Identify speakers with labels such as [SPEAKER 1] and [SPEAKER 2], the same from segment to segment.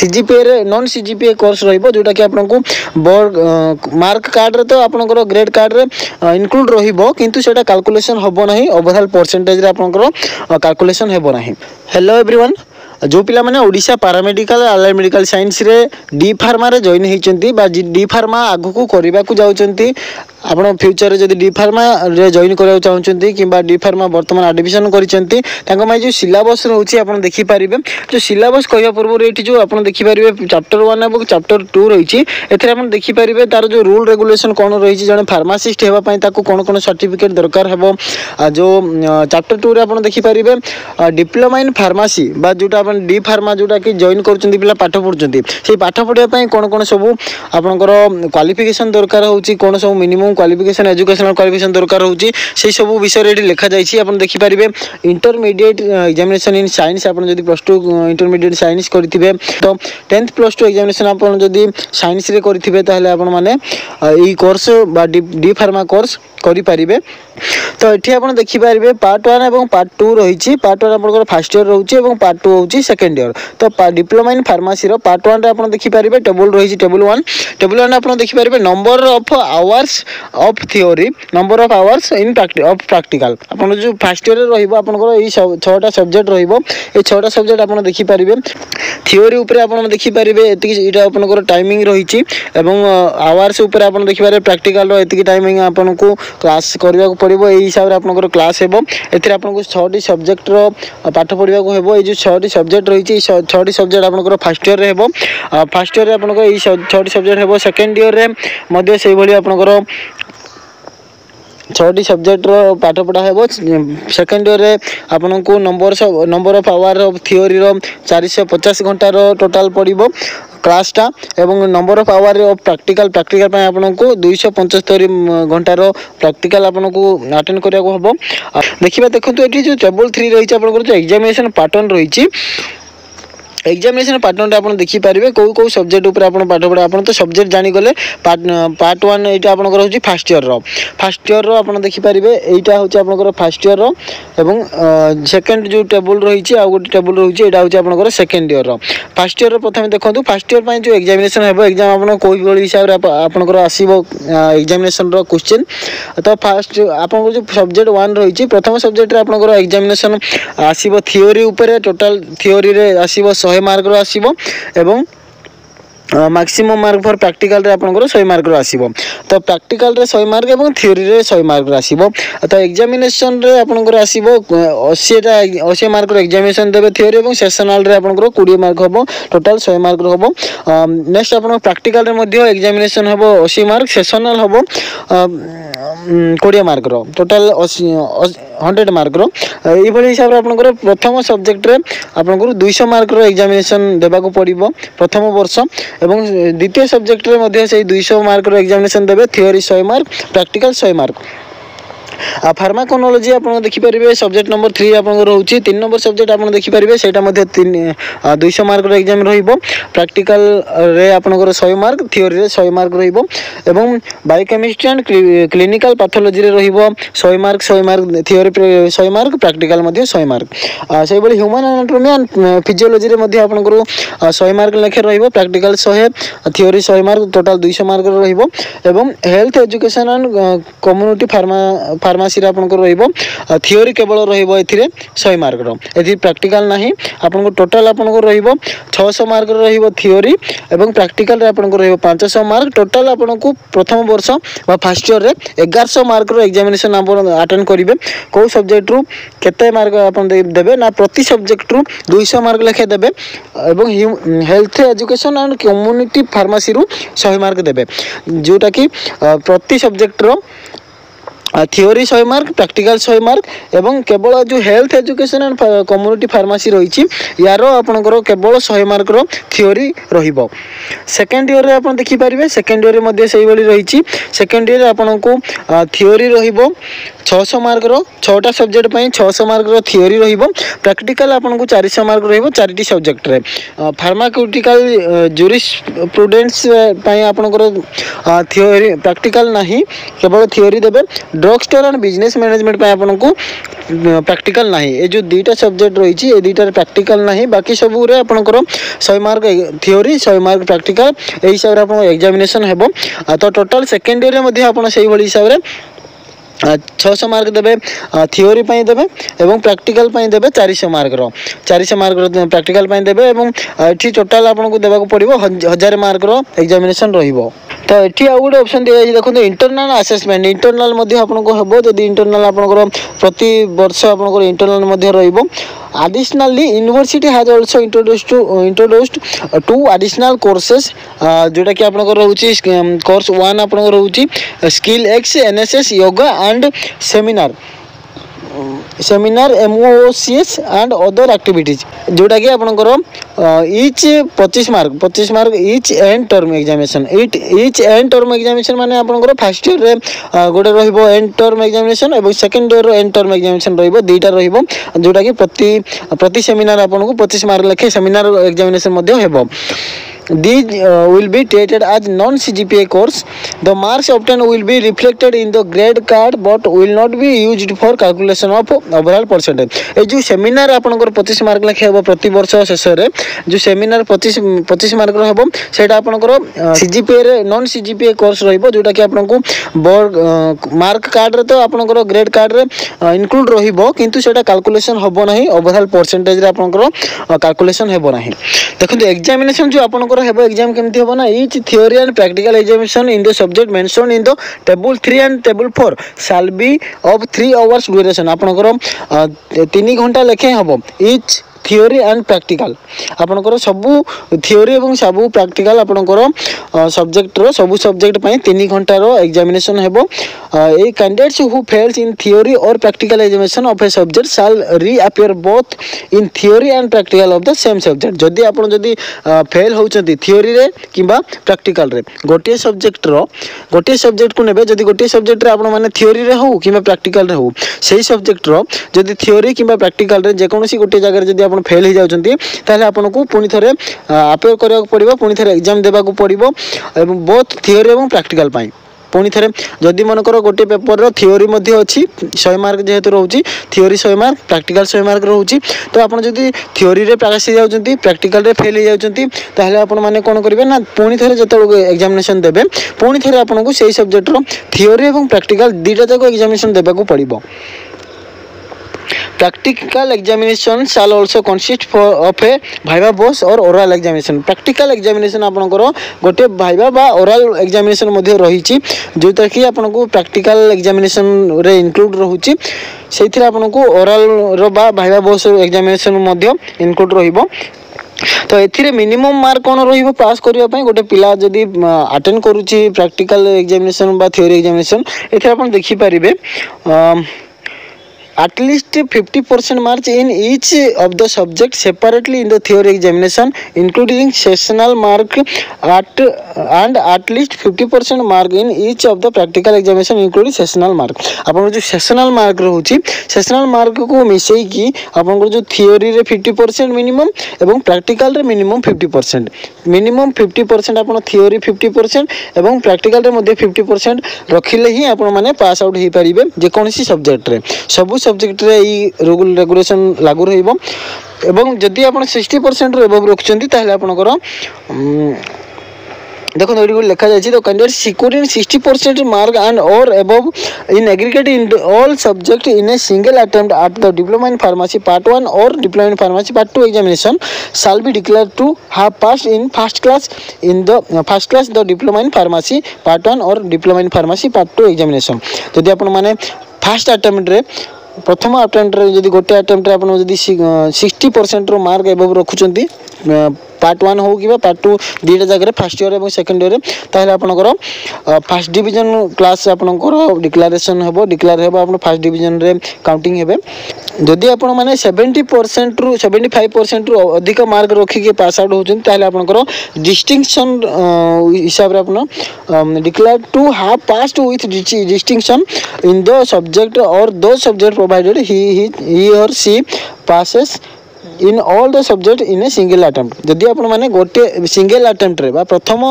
[SPEAKER 1] CGPA रे non CGPA course रहिबो जोटा कि आपनको बोर्ड मार्क कार्ड रे तो आपनकर ग्रेड कार्ड रे इंक्लूड रहिबो किंतु सेटा कैलकुलेशन होबो नाही ओवरऑल परसेंटेज रे आपनकर कैलकुलेशन हेबो नाही। हेलो एवरीवन जो पिला माने Odisha paramedical allied medical science रे डी फार्मा रे जॉइन हेचंती बा डी फार्मा आगु को करबा को जाउचंती आपण फ्यूचर रे जदी डी फार्मा रे जॉइन करिया चाहउचंती किबा डी फार्मा वर्तमान एडमिशन करिसंती तांको माय जो सिलेबस रहउची आपण देखि पारिबे जो सिलेबस कहिया पूर्व एठी जो आपण देखि पारिबे चैप्टर 1 एवं चैप्टर 2 रहिची एथरे आपण देखि पारिबे तार जो रूल रेगुलेशन कोन रहिची जने फार्मासिस्ट हेबा पई ताको कोन कोन सर्टिफिकेट दरकार हेबो जो चैप्टर 2 रे आपण देखि पारिबे डिप्लोमा इन फार्मेसी बा जोटा आपण डी फार्मा जोटा कि जॉइन करचंती पिला पाठ पढुचंती से पाठ पढिया पई कोन कोन सब आपनकर क्वालिफिकेशन दरकार होची कोन सब मिनिमम क्वालिफिकेशन एजुकेशनल क्वालिफिकेशन दरकार होची से सब विषय रे लिखा जायछि। आपण देखि पारिबे इंटरमीडिएट एग्जामिनेशन इन साइंस आपण जदी +2 इंटरमीडिएट साइंस करथिबे तो 10th +2 एग्जामिनेशन आपण जदी साइंस रे करथिबे ताहले आपण माने ई कोर्स बा डी फार्मा कोर्स करि पारिबे। तो एठी आपण देखि पारिबे पार्ट 1 एवं पार्ट 2 रहिछि। पार्ट 1 आपनकर फर्स्ट ईयर रहउछि एवं पार्ट 2 होउछि सेकंड ईयर। तो डिप्लोमा इन फार्मेसी रो पार्ट 1 रे आपण देखि पारिबे टेबल रहिछि टेबल 1 आपण देखि पारिबे number of hours of theory number of hours in practical आपण जो फर्स्ट ईयर रे रहिबो आपनकर ई 6टा सब्जेक्ट रहिबो ए 6टा सब्जेक्ट आपण देखि पारिबे थ्योरी ऊपर आपण देखि पारिबे एतिक इटा आपनकर टाइमिंग रहिछि एवं आवर्स ऊपर आपण देखि पारिबे प्रैक्टिकल रो एतिक टाइमिंग आपनको क्लास करबा को पड़िबो ए हिसाब रे आपनकर क्लास हेबो एथिरे आपनको 6टी सब्जेक्ट रो पाठ पढिबा को हेबो ए जो 6टी सब्जेक्ट रहिछि 6टी सब्जेक्ट आपनकर फर्स्ट ईयर रे हेबो फर्स्ट ईयर रे आपनकर ए 6टी सब्जेक्ट हेबो सेकंड ईयर रे मध्ये सेहि भली आपनकर 6टी सब्जेक्ट रो पाठ पढा हेबो सेकंड ईयर रे आपनको number of hour of theory रो 450 घंटा रो टोटल पड़िबो क्लास टा एवं number of hour of practical पय आपनको 275 घंटा रो प्रैक्टिकल आपनको अटेंड करिया को हबो। देखिबा देखंतु एठी जो टेबल 3 रहिछि आपनको जो एग्जामिनेशन पैटर्न रहिछि एग्जामिनेशन पैटर्न आपण देखि पारिबे को सब्जेक्ट ऊपर आपण पाठ पढा आपण तो सब्जेक्ट जानि गले पार्ट 1 एटा आपण रहउछि फर्स्ट ईयर रो आपण देखि पारिबे एटा होछि आपण फर्स्ट ईयर रो एवं सेकंड जो टेबल रहिछि आ गोटे टेबल रहिछि एटा होछि आपण second year row first year रो प्रथमे देखंतु फर्स्ट ईयर पय जो एग्जामिनेशन हेबो एग्जाम आपण कोइ बळी हिसाब रे आपण आसीबो एग्जामिनेशन रो क्वेश्चन तो फर्स्ट आपण जो सब्जेक्ट 1 रहिछि प्रथम सब्जेक्ट रे आपण एग्जामिनेशन आसीबो थ्योरी ऊपर टोटल थ्योरी रे आसीबो 100 मार्क रो आसीबो एवं मैक्सिमम मार्क फॉर प्रैक्टिकल रे आपनकर 100 मार्क रो आसीबो। तो प्रैक्टिकल रे 100 मार्क एवं थ्योरी रे 100 मार्क रो आसीबो। तो एग्जामिनेशन रे आपनकर आसीबो 80 मार्क रो एग्जामिनेशन देबे थ्योरी एवं सेशनल रे आपनकर 20 मार्क होबो टोटल 100 मार्क रो होबो। नेक्स्ट आपन प्रैक्टिकल रे मध्ये एग्जामिनेशन होबो 80 मार्क सेशनल होबो 20 मार्क रो टोटल 100 मार्क रो ए भली हिसाब रे आपनकर प्रथम सब्जेक्ट रे आपनकर 200 मार्क रो एग्जामिनेशन देबा को पड़िबो प्रथम वर्ष एवं द्वितीय सब्जेक्ट रे मध्ये से 200 मार्क रो एग्जामिनेशन देबे थ्योरी 100 मार्क प्रैक्टिकल 100 मार्क। फार्माकोनोलॉजी आपण देखि परिबे सब्जेक्ट नंबर 3 आपण रहउची 3 नंबर सब्जेक्ट आपण देखि परिबे सेटा मध्ये 200 मार्क रो एग्जाम रहिबो प्रैक्टिकल रे आपनकर 100 मार्क थ्योरी रे 100 मार्क रहिबो एवं बायोकेमिस्ट्री एंड क्लिनिकल पैथोलॉजी रे रहिबो 100 मार्क थ्योरी 100 मार्क प्रैक्टिकल मध्ये 100 मार्क सेहि बली ह्यूमन एनाटॉमी एंड फिजियोलॉजी रे मध्ये आपनकर 100 मार्क लेखे रहिबो practical 100 theory 100 mark total 200 mark रहिबो एवं health education and community pharmacy रे आपनकर रहिबो थ्योरी केवल रहिबो एथिरे 100 मार्क रो एथि प्रैक्टिकल नाही आपनको टोटल आपनको रहिबो 600 मार्क रो रहिबो थ्योरी एवं प्रैक्टिकल रे आपनको रहिबो 500 मार्क टोटल आपनको प्रथम वर्ष वा फर्स्ट ईयर रे 1100 मार्क रो एग्जामिनेशन आपण अटेंड करिवे को सब्जेक्ट रु केते मार्क आपण देबे ना प्रति सब्जेक्ट रु 200 मार्क लेखे देबे एवं health education and community pharmacy रु 100 मार्क देबे जोटा कि प्रति सब्जेक्ट रो थ्योरी 100 मार्क प्रैक्टिकल 100 मार्क एवं केवल जो health education and community pharmacy रही यार आपनकर केवल 100 मार्क रो थ्योरी रहिबो। सेकंड ईयर रे आपण देखि परिबे सेकंड ईयर रे मध्ये सेही बली रही सेकंड ईयर आपनको थ्योरी रहिबो 600 मार्क रो 6टा सब्जेक्ट पे 600 मार्क रो थियोरी रहिबो प्रैक्टिकल आपनको 400 मार्क रहिबो 4टी सब्जेक्ट रे फार्मास्यूटिकल जूरिस्प्रुडेंस पे आपनको थियोरी प्रैक्टिकल नहीं केवल थियोरी देबे drug store and business management पे आपनको प्रैक्टिकल नहीं ये जो दुईटा सब्जेक्ट रही है दुईटार प्रैक्टिकल नहीं बाकी सब आपंकर 100 मार्क थियोरी 100 मार्क प्रैक्टिकल यही हिसाब से आप एग्जामिनेशन हेबो तो टोटल सेकेंड ईयर में आप हिसाब से 600 मार्क देवे थियोरी पाई देवे एवं प्रैक्टिकल पाई देवे 400 मार्क रो 400 मार्क रो प्रैक्टिकल पाई देवे एवं एठी टोटल आपनको देबाको पड़िबो 1000 मार्क रो एग्जामिनेशन रहिबो तो एठी आ गुडे ऑप्शन दिया जाय देखो इंटरनल असेसमेंट इंटरनल मध्ये आपनको हेबो जदी इंटरनल आपनको प्रति वर्ष आपनको इंटरनल मध्ये रहिबो additionally university has also introduced two additional courses जोटा कि आपनको रहउची कोर्स 1 आपनको रहउची skill X NSS yoga and seminar MOOCs and other activities जोटा कि आपनकर each 25 mark each end term examination each end term examination माने आपनकर फर्स्ट ईयर रे गोटे रहिबो एंड टर्म एग्जामिनेशन एवं सेकंड ईयर रो एंड टर्म एग्जामिनेशन रहिबो दुईटा रहिबो जोटा कि प्रति सेमिनार आपनको 25 मार्क लेखे सेमिनार एग्जामिनेशन मध्ये हेबो These will be treated as non-CGPA course. The marks obtained will be reflected in the grade card but will not be used for calculation of overall percentage. ए जो seminar आपनकर 25 mark लेखे हेबो प्रति वर्ष शेष रे जो सेमिनार 25 मार्क रो हेबो सेटा आपनकर CGPA रे नॉन CGPA कोर्स रहिबो जोटा कि आपनको बोर्ड मार्क कार्ड रे तो आपनकर ग्रेड कार्ड रे इंक्लूड रहिबो किंतु सेटा कैलकुलेशन होबो नाही ओवरऑल परसेंटेज रे आपनकर कैलकुलेशन हेबो नाही देखो एग्जामिनेशन जो आपनकर हेबो एग्जाम केमती हेबो ना each theory and practical examination in the subject mention in the table 3 and table 4 shall be of 3 hours duration आपनकर 3 घंटा लेखे हेबो ईच थियोरी एंड प्रैक्टिकल आपनकर सबु थियोरी एवं सबु प्रैक्टिकल आपनकर सब्जेक्ट रो सबु सब्जेक्ट पई 3 घंटा रो एग्जामिनेशन हेबो a candidates who fails in theory और practical examination of a subject shall reappear both in theory and practical of the same subject जदी आपन जदी फेल होउचंती थियोरी रे किबा प्रैक्टिकल रे गोटे सब्जेक्ट को नेबे जदी गोटे सब्जेक्ट रे आपन माने थियोरी रे हो किबा प्रैक्टिकल रे हो सेही सब्जेक्ट रो जदी थियोरी किबा प्रैक्टिकल रे जे कोनोसी गोटे जगह रे जदी आपन फेल हो जाउचंती ताले आपनको पुनी थरे अपेयर करबा पड़िबो पुनी थरे एग्जाम देबा को पड़िबो एवं बोथ थियोरी एवं प्रैक्टिकल पाई पुनी थरे जदी मनकर गोटे पेपर रो थियोरी मध्ये अछि 100 मार्क जेहेतु रहउची थियोरी 100 मार्क प्रैक्टिकल 100 मार्क रहउची तो आपन जदी थियोरी रे पास हो जाउचंती प्रैक्टिकल रे फेल हो जाउचंती ताले आपन माने कोन करिवे ना पुनी थरे जते एग्जामिनेशन देबे पुनी थरे आपनको सेही सब्जेक्ट रो थियोरी एवं प्रैक्टिकल दुईटा तक एग्जामिनेशन देबा को पड़िबो Practical examination shall also consist of a viva boss or oral examination. Practical examination आपनकर गोटे viva बा oral examination मध्ये रहिछि जोता कि आपनको practical examination रे include रहुछि सेथिरे आपनको oral रो बा viva boss examination मध्ये include रहिबो तो एथिरे मिनिमम मार्क कोन रहिबो पास करिया पय गोटे पिला जदी अटेंड करूछि प्रैक्टिकल एग्जामिनेशन बा थ्योरी एग्जामिनेशन एथिरे आपण देखि परिबे at least 50% marks in each of the subject separately in the theory examination including sessional mark and at least 50% mark in each of the practical examination including sessional mark आपन जो sessional mark रहउची sessional mark को मिसई की आपन जो theory रे 50% minimum एवं practical रे मिनिमम 50% मिनिमम 50% आपन theory 50% एवं practical रे मध्ये 50% रखिले ही आपन माने पास आउट हे परिबे जे कोनसी सब्जेक्ट रे सब सब्जेक्ट रे ई रूल रेगुलेशन लागू रहिबो एवं जदी आपण 60% रो एबव रखचंती ताहले आपनकर देखो एडी लिखा जाय तो कैंडिडेट सिक्योरिंग 60% मार्क एंड और above in aggregate in all subject in a single attempt at the diploma in pharmacy part 1 और diploma in pharmacy part 2 examination shall be declared to have passed in first class the diploma in pharmacy part 1 और diploma in pharmacy part 2 examination जदी आपण माने first attempt रे प्रथम attempt रे जदी गोटे अटेम्प्ट रे आपण जदी 60% रो मार्क एबव रखुचंती पार्ट 1 हो कि पार्ट 2 दुईटा जगह फर्स्ट ईयर और सेकेंड ईयर ताहले आपनकर फर्स्ट डिवीजन क्लास आपनकर डिक्लेरेशन हेबो डिक्लेयर हेबो आपन फर्स्ट डिवीजन रे काउंटिंग हेबे जदि आपण माने 70% रु 75% रु अधिक मार्क रखी के पास आउट होचन ताहले आपनकर डिस्टिंक्शन हिसाब रे आपण declare to have passed with distinction in the subject और दो सब्जेक्ट प्रोवाइडेड ही और she passes in all the subject in a single attempt जदि आपण माने गोटे सिंगल अटेम्प्ट रे बा प्रथम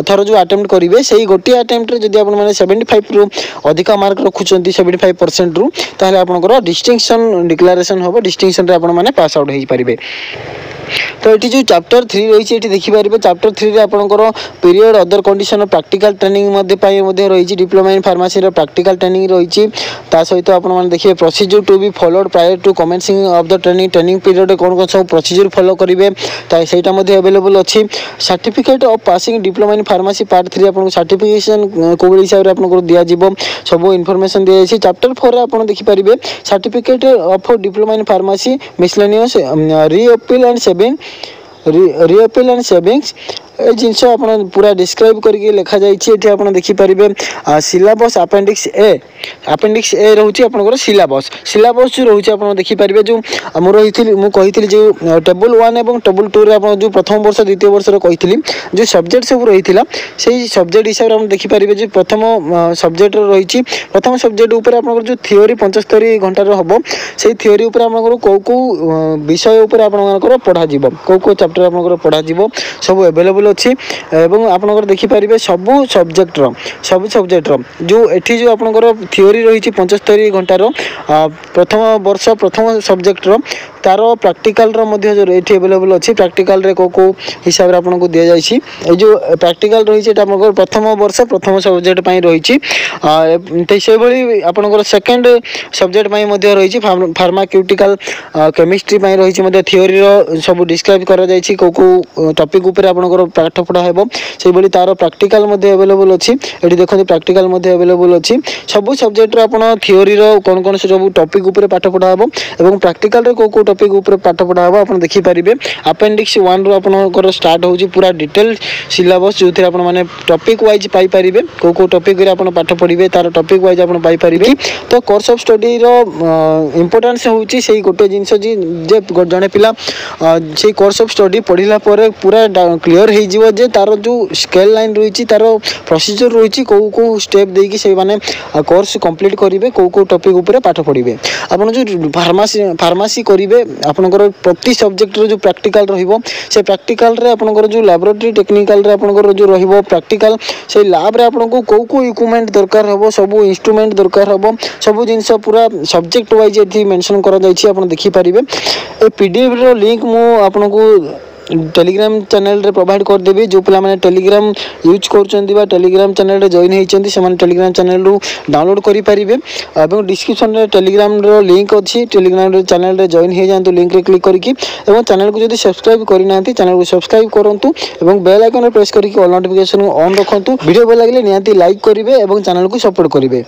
[SPEAKER 1] थर जो अटेम्प्ट करिवे सेही गोटे अटेम्प्ट रे जदि आपण माने 75 रु अधिक मार्क रखुचंती 75% रु ताहले आपनकर डिस्टिंक्शन डिक्लेरेशन होबो डिस्टिंक्शन रे आपण माने पास आउट हेई परिबे तो ये जो चैप्टर 3 रही है देखिपारे चैप्टर 3 रे आपनकर period other condition practical training रही diploma in pharmacy practical training रही सहित आपने देखिए procedure to be followed prior to commencing of the training period कौन कौन सब प्रोसीजर फॉलो करेंगे सहीटा अवेलेबल अच्छी certificate of passing diploma in pharmacy part 3 आपको सर्टिफिकेशन कौन हिसाब से आपको दिज्व सब इनफॉरमेशन दी जाए चैप्टर 4 आप देखिपारे certificate of diploma in pharmacy miscellaneous repeal and repeal and savings ये जिनस आप पूरा डिस्क्राइब करके लिखा जाइए आप देखिपारे सिलेबस अपेंडिक्स ए रोचे आप सिलेबस जो रोचे आप देखिपारे जो मुझे कही जो टेबल 1 और टेबल 2 रे आप जो प्रथम वर्ष द्वितीय वर्ष कही जो सब्जेक्ट सब रही से सब्जेक्ट हिसाब से आप देखिपारे जो प्रथम सब्जेक्ट रही प्रथम सब्जेक्ट उपर आप जो थियोरी 75 घंटार हम से थियोरी उपर आप कौ कौ विषय उपर आप पढ़ा कौ कौ चैप्टर आप पढ़ा सब अवेलेबल अच्छी एवं आपनकर देखिपारे सबू सब्जेक्टर जो एठी जो आपनकर थियोरी रही 75 घंटार प्रथम वर्ष प्रथम सब्जेक्टर तार प्रैक्टिकल जो ये अवेलेबल अच्छी प्रैक्टिकल रे को हिसाब से आपको दि जाए जो प्रैक्टिकल रही प्रथम वर्ष प्रथम सब्जेक्ट रही आपनकर सेकेंड सब्जेक्ट रही फार्माक्यूटिकल केमिस्ट्री रही थियोरी सब डिस्क्राइब कर टॉपिक उपर आपनकर पाठ पढ़ा हेबो से बली तार प्रैक्टिकल अवेलेबल अच्छी ये देखो प्रैक्टिकल अवेलेबल अच्छी सब सब्जेक्ट आपन थियोरी कौन कौन सब टॉपिक उपर पाठ पढ़ा हेबो एवं प्रैक्टिकल रे को टॉपिक उपर पाठ पढ़ा हेबो आपन देखि परिबे अपेंडिक्स 1 रो आपनकर स्टार्ट होची पूरा डिटेल सिलेबस जो थे आपन माने टॉपिक वाइज पाई परिबे को टॉपिक रे आपन पाठ पढ़िबे तार टॉपिक वाइज आपन पाई परिबे तो कोर्स ऑफ स्टडी रो इंपोर्टेंस होची सेही गोटे जिंस जे जने पिला सेही कोर्स ऑफ स्टडी पढ़िला परे पूरा क्लियर हे जीवो जे तार जो स्केल लाइन रही तार प्रोसीजर रही कौ कौ स्टेप देकी से माने कोर्स कंप्लीट करेंगे कौ कौ टॉपिक उपर पाठ पढ़िबे आपन जो फार्मेसी करेंगे आपनकर प्रति सब्जेक्ट जो प्रैक्टिकल रहिबो से प्रैक्टिकल रे आपनकर जो लैबोरेटरी टेक्निकल रे आपनकर जो रहिबो प्रैक्टिकल से लैब रे आपनको कौ कौ इक्विपमेंट दरकार हबो सब इंस्ट्रूमेंट दरकार हबो सब जिंस पूरा सब्जेक्ट वाइज एथि मेंशन करा जायछि आपन देखि परिबे ए पीडीएफ रो लिंक मु आपनको टेलीग्राम चैनल रे प्रोवाइड कर देबी जो पिला माने टेलीग्राम यूज करचंदी बा टेलीग्राम चैनल रे जॉइन हेचंदी से माने टेलीग्राम चैनल रू डाउनलोड करि परिबे एवं डिस्क्रिप्शन रे टेलीग्राम रो लिंक अछि टेलीग्राम रे चैनल रे जॉइन हे जानतु लिंक रे क्लिक करिकि एवं चैनल को जदि सब्सक्राइब करि नांती चैनल को सब्सक्राइब करंतु एवं बेल आइकन रे प्रेस करिकि ऑल नोटिफिकेशन ऑन रखंतु वीडियो भल लागले नियांती लाइक करिवे एवं चैनल को सपोर्ट करिवे।